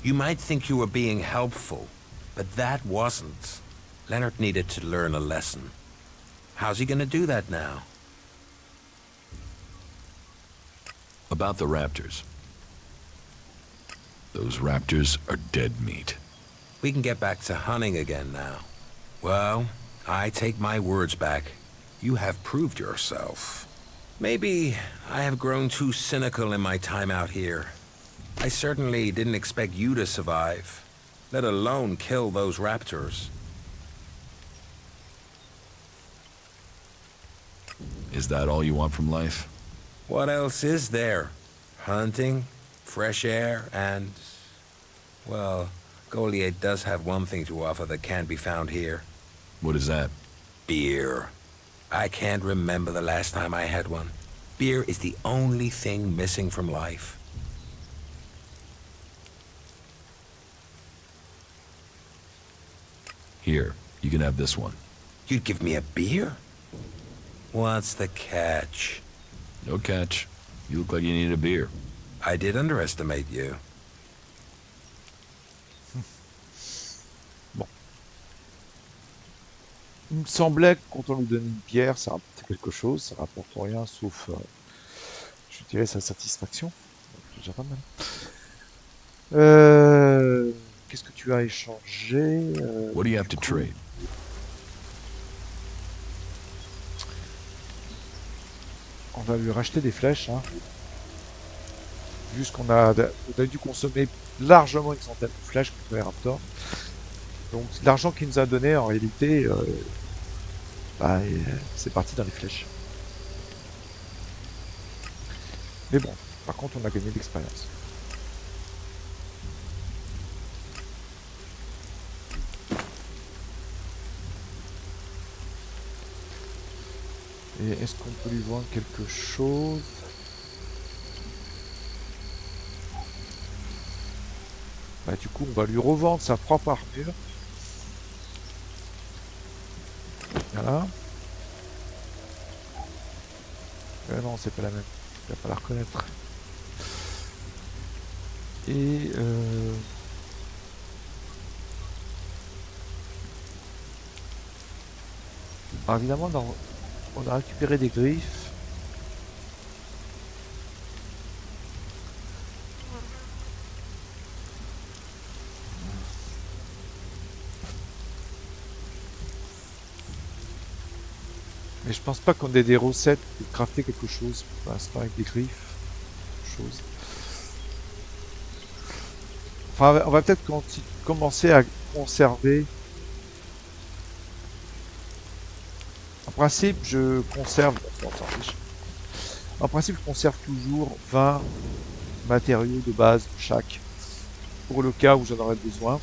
You might think you were being helpful, but that wasn't. Leonard needed to learn a lesson. How's he gonna do that now? About the raptors. Those raptors are dead meat. We can get back to hunting again now. Well, I take my words back. You have proved yourself. Maybe I have grown too cynical in my time out here. I certainly didn't expect you to survive, let alone kill those raptors. Is that all you want from life? What else is there? Hunting, fresh air, and... well, Goliath does have one thing to offer that can't be found here. What is that? Beer. I can't remember the last time I had one. Beer is the only thing missing from life. Here, you can have this one. You'd give me a beer? What's the catch? No catch. You look like you need a beer. I did underestimate you. Bon. Il me semblait que quand on lui donne une pierre, ça rapporte quelque chose, ça rapporte rien sauf, je dirais, sa satisfaction. C'est déjà pas mal. Qu'est-ce que tu as échangé? What do you have to trade? On va lui racheter des flèches, hein. Juste qu'on a dû consommer largement une centaine de flèches contre les raptors. Donc l'argent qu'il nous a donné, en réalité, bah, c'est parti dans les flèches. Mais bon, par contre, on a gagné de l'expérience. Et est-ce qu'on peut lui vendre quelque chose? Bah du coup, on va lui revendre sa propre armure. Voilà. Non, c'est pas la même. Il va pas la reconnaître. Et alors évidemment, on a récupéré des griffes. Mais je pense pas qu'on ait des recettes pour crafter quelque chose pour l'instant avec des griffes. Chose. Enfin, on va peut-être commencer à conserver. En principe, je conserve. En principe, je conserve toujours 20 matériaux de base de chaque pour le cas où j'en aurais besoin.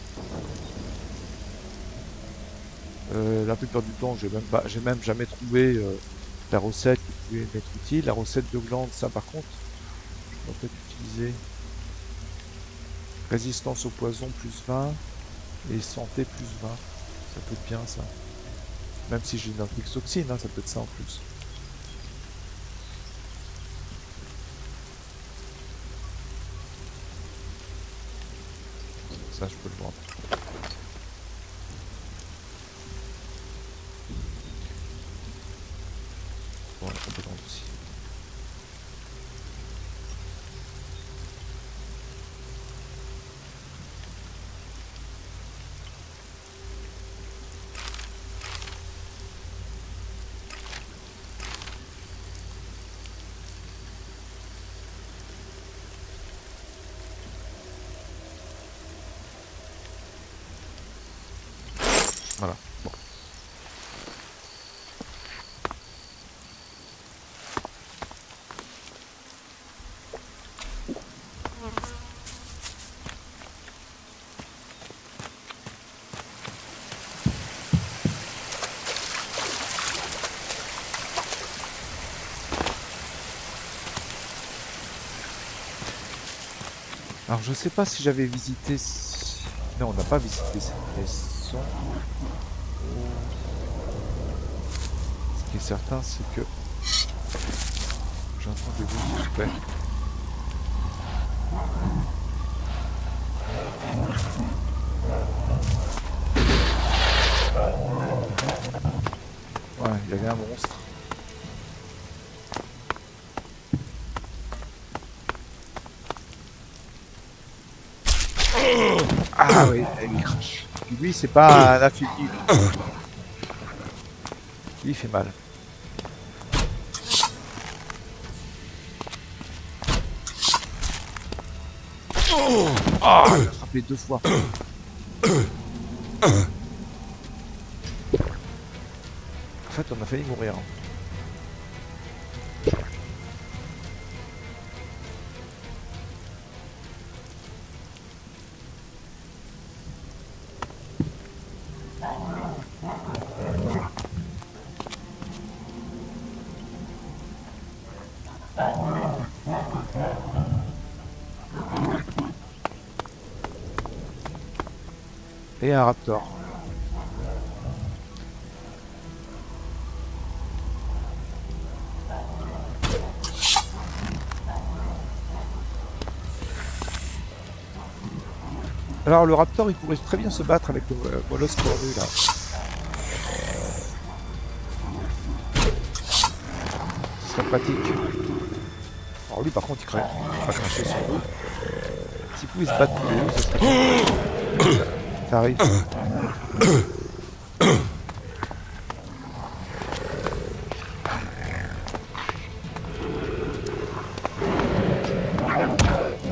La plupart du temps, j'ai même jamais trouvé la recette qui pouvait m'être utile. La recette de glande, ça par contre, je vais peut-être utiliser résistance au poison plus 20 et santé plus 20. Ça peut être bien ça. Même si j'ai une inflixoxine, hein, ça peut être ça en plus. Ça, je peux le vendre. Bon, la compétence aussi. Voilà. Bon. Alors je sais pas si j'avais visité... Non, on n'a pas visité cette maison. Ce qui est certain, c'est que... J'entends des bruits suspects. Ouais, il y avait un monstre. Ah oui, il crache. Lui, c'est pas un affaibli. Lui, il fait mal. Ah, il a frappé 2 fois. En fait, on a failli mourir. Et un raptor. Alors le raptor, il pourrait très bien se battre avec le molosse cornu là. Ce serait pratique. Alors lui par contre il va cracher sur eux. S'il pouvait se battre tous les deux, ce serait... Ça arrive.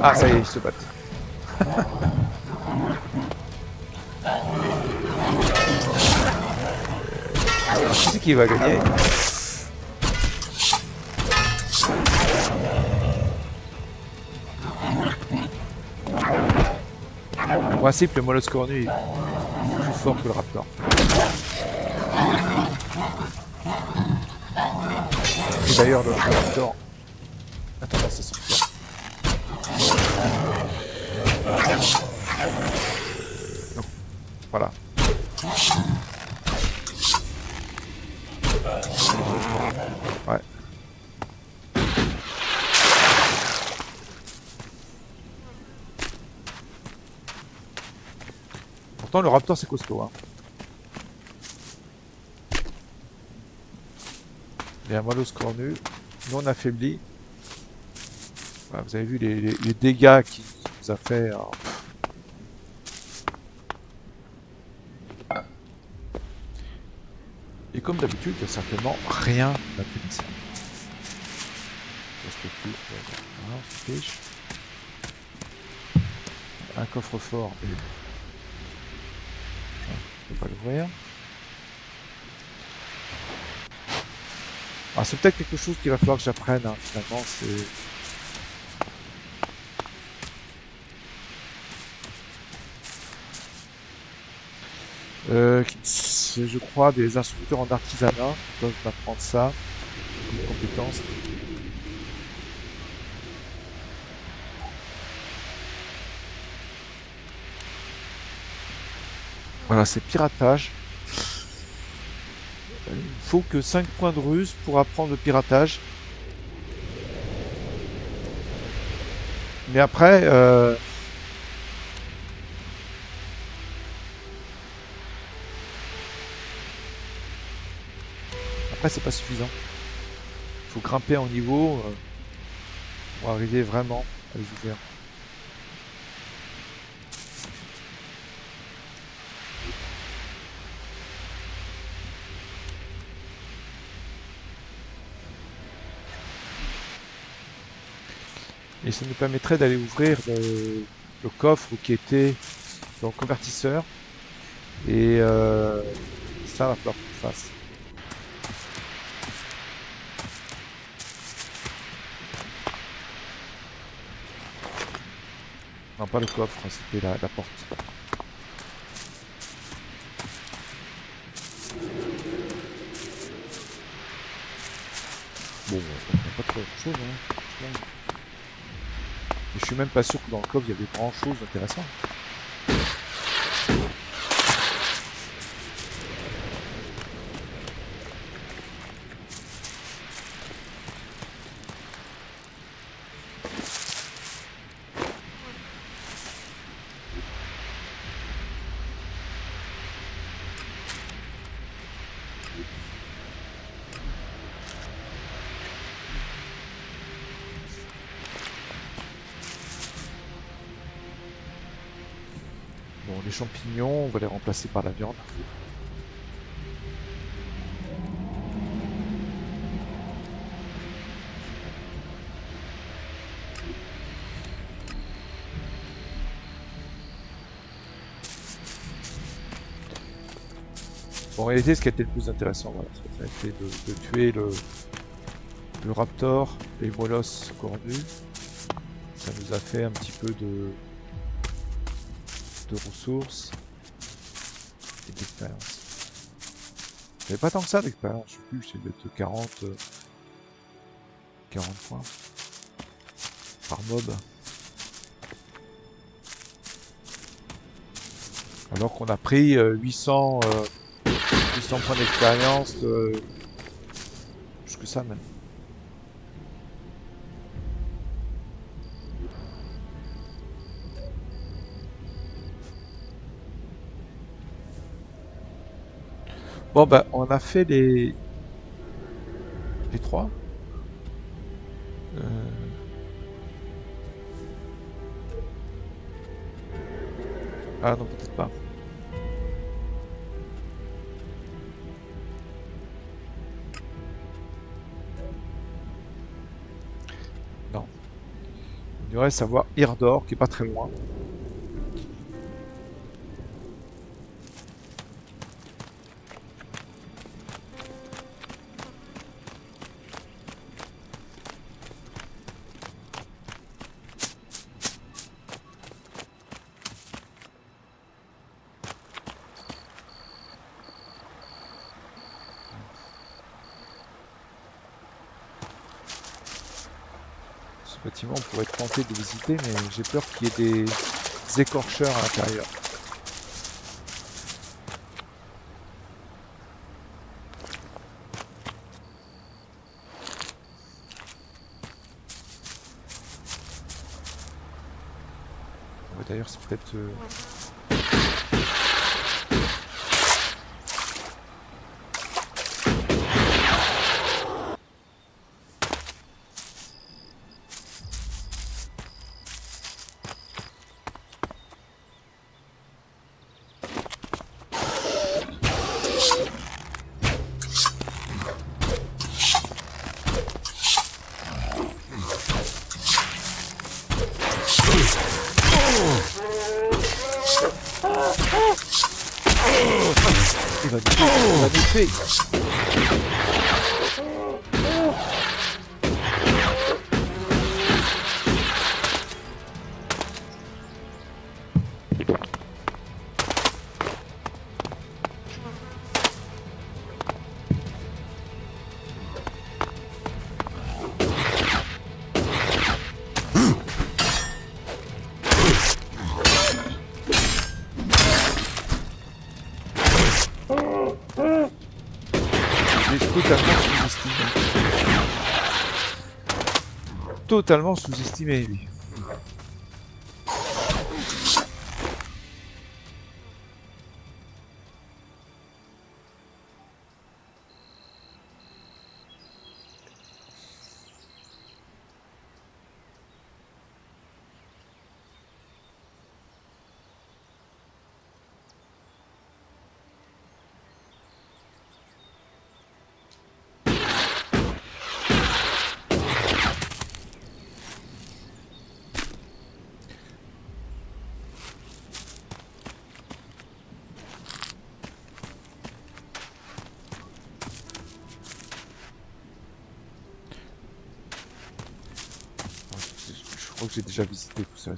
Ah ça y est, ils se battent. Qui c'est qui va gagner? En principe, le molosse cornu est plus fort que le raptor. Et d'ailleurs, le raptor a tendance à sortir. Donc, voilà. Ouais. Pourtant, le raptor c'est costaud. Hein. Il y a un molosse cornu, non affaibli. Voilà, vous avez vu les dégâts qu'il nous a fait. Hein. Et comme d'habitude, il n'y a certainement rien d'intéressant. Voilà, on se fiche. Un coffre-fort et... Je ne peux pas l'ouvrir. Ah, c'est peut-être quelque chose qu'il va falloir que j'apprenne, hein, finalement, c'est... C'est, je crois, des instructeurs en artisanat qui peuvent m'apprendre ça, une compétence. Voilà, c'est piratage. Il faut que 5 points de ruse pour apprendre le piratage. Mais après... Après, c'est pas suffisant. Il faut grimper en niveau pour arriver vraiment à les ouvrir. Et ça nous permettrait d'aller ouvrir le coffre qui était dans le convertisseur Et ça va falloir qu'on fasse. Non, pas le coffre, c'était la porte. Bon, il n'y a pas trop de choses, hein. Franchement. Et je suis même pas sûr que dans le coffre il y avait grand chose d'intéressant. Bon, les champignons, on va les remplacer par la viande. Bon, en réalité, ce qui a été le plus intéressant, voilà, ça a été de tuer le raptor et le molosse cornu. Ça nous a fait un petit peu de ressources et d'expérience. J'avais pas tant que ça d'expérience, je sais plus, c'est d'être 40 points par mob. Alors qu'on a pris 800 points d'expérience, plus que ça même. Bon bah on a fait les 3. Ah non, peut-être pas. Non. Il devrait savoir Irdor qui est pas très loin. Bâtiment, on pourrait être tenté de visiter, mais j'ai peur qu'il y ait des écorcheurs à l'intérieur. D'ailleurs, c'est peut-être... Il va nous tuer. Totalement sous-estimé, lui. crois que j'ai déjà visité tout ça.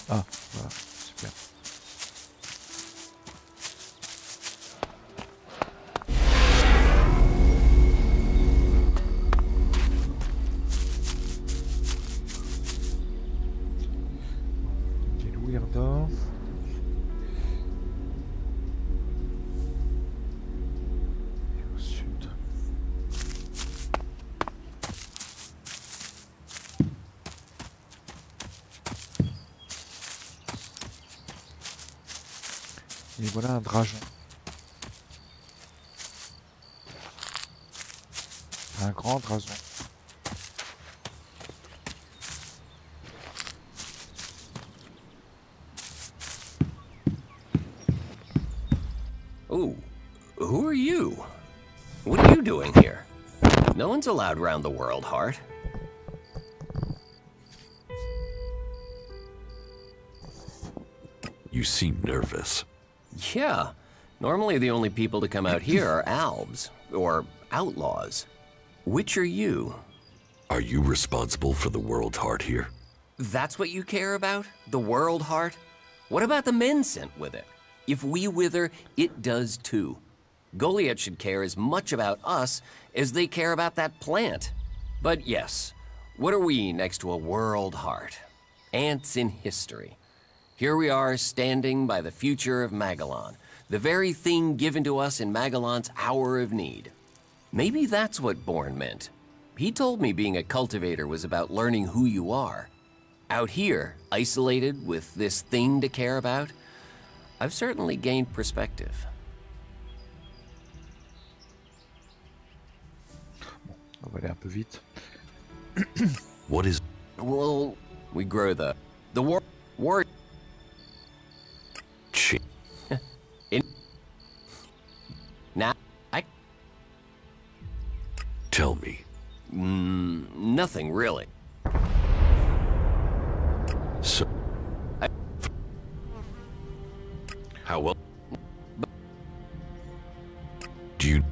Ah, voilà, super. Quel weirdo. Et au sud. Et voilà un dragon. Un grand dragon. Ooh, who are you? What are you doing here? No one's allowed round the world, Hart. You seem nervous. Yeah, normally the only people to come out here are albs, or outlaws. Which are you? Are you responsible for the world, Hart, here? That's what you care about? The world, Hart? What about the men sent with it? If we wither, it does too. Goliath should care as much about us as they care about that plant. But yes, what are we next to a world, Hart? Ants in history. Here we are standing by the future of Magellan, the very thing given to us in Magellan's hour of need. Maybe that's what Bourne meant. He told me being a cultivator was about learning who you are. Out here, isolated with this thing to care about, I've certainly gained perspective. On va aller un peu vite. What is... Well, we grow the war Ch- in now I Tell me. nothing really. So... How well... Do you...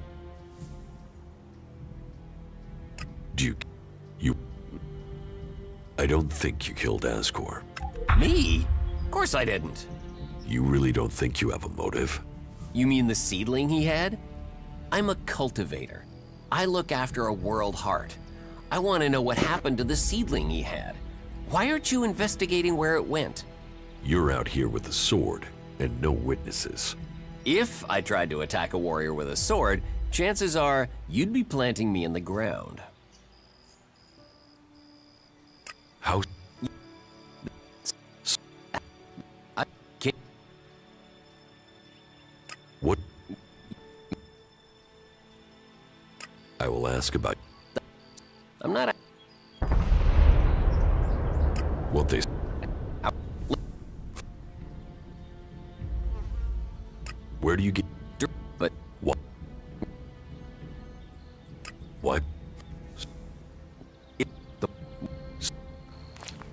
You... I don't think you killed Ascor. Me? Of course I didn't. You really don't think you have a motive? You mean the seedling he had? I'm a cultivator. I look after a world heart. I want to know what happened to the seedling he had. Why aren't you investigating where it went? You're out here with a sword, and no witnesses. If I tried to attack a warrior with a sword, chances are you'd be planting me in the ground. How... I can't. What... I will ask about... I'm not. What they... Where do you get... But What? What?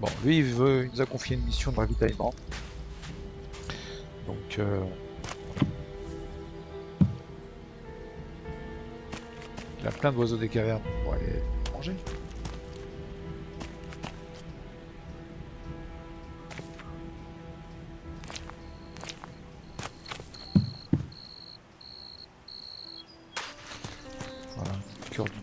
Bon, lui, il nous a confié une mission de ravitaillement. Donc, il a plein d'oiseaux des cavernes pour aller manger. Voilà, cœur du monde.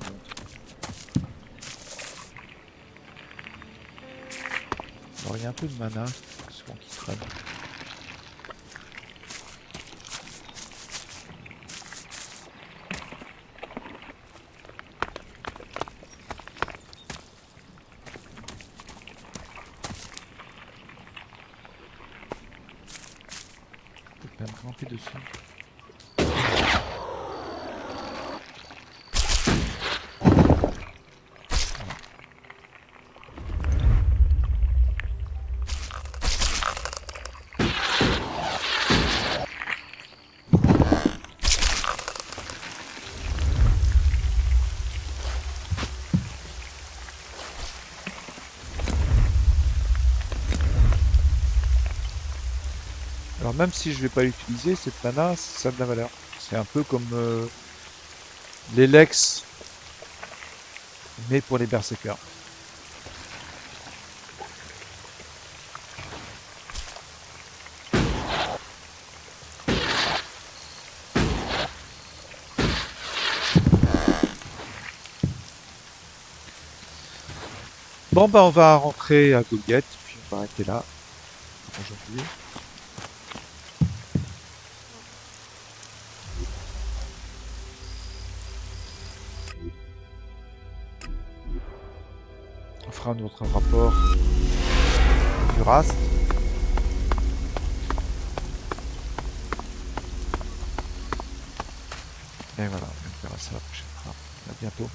Alors, il y a un peu de mana, souvent qui traîne. Peut-être même grimper dessus. Alors même si je vais pas l'utiliser, cette mana, ça a de la valeur. C'est un peu comme les Lex, mais pour les berserkers. Bon bah on va rentrer à Goliath, puis on va arrêter là aujourd'hui. On fera notre rapport du Rast. Et voilà, on verra ça la prochaine fois. À bientôt.